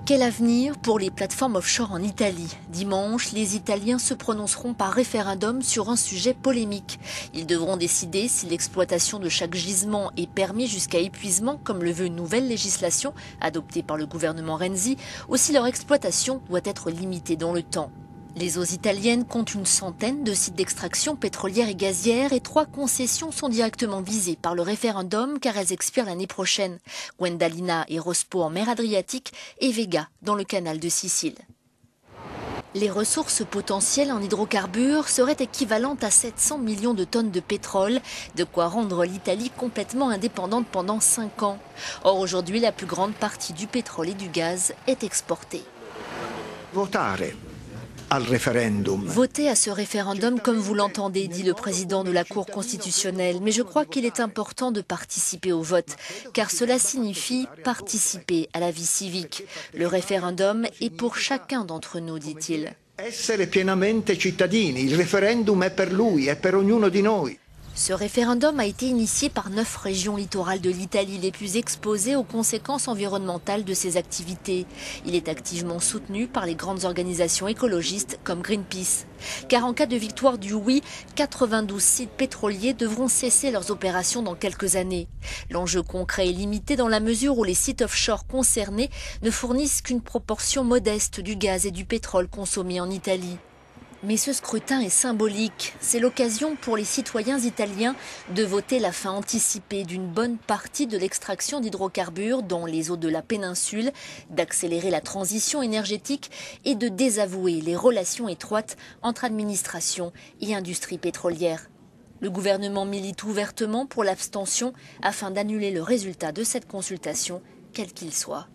Quel avenir pour les plateformes offshore en Italie? Dimanche, les Italiens se prononceront par référendum sur un sujet polémique. Ils devront décider si l'exploitation de chaque gisement est permise jusqu'à épuisement, comme le veut une nouvelle législation adoptée par le gouvernement Renzi, ou si leur exploitation doit être limitée dans le temps. Les eaux italiennes comptent une centaine de sites d'extraction pétrolière et gazière et 3 concessions sont directement visées par le référendum car elles expirent l'année prochaine. Gwendalina et Rospo en mer Adriatique et Vega dans le canal de Sicile. Les ressources potentielles en hydrocarbures seraient équivalentes à 700 millions de tonnes de pétrole, de quoi rendre l'Italie complètement indépendante pendant 5 ans. Or aujourd'hui, la plus grande partie du pétrole et du gaz est exportée. Votez à ce référendum comme vous l'entendez, dit le président de la Cour constitutionnelle. Mais je crois qu'il est important de participer au vote, car cela signifie participer à la vie civique. Le référendum est pour chacun d'entre nous, dit-il. Essere pienamente cittadini, il referendum è per lui, è per ognuno di noi. Ce référendum a été initié par 9 régions littorales de l'Italie, les plus exposées aux conséquences environnementales de ces activités. Il est activement soutenu par les grandes organisations écologistes comme Greenpeace. Car en cas de victoire du oui, 92 sites pétroliers devront cesser leurs opérations dans quelques années. L'enjeu concret est limité dans la mesure où les sites offshore concernés ne fournissent qu'une proportion modeste du gaz et du pétrole consommés en Italie. Mais ce scrutin est symbolique. C'est l'occasion pour les citoyens italiens de voter la fin anticipée d'une bonne partie de l'extraction d'hydrocarbures dans les eaux de la péninsule, d'accélérer la transition énergétique et de désavouer les relations étroites entre administration et industrie pétrolière. Le gouvernement milite ouvertement pour l'abstention afin d'annuler le résultat de cette consultation, quel qu'il soit.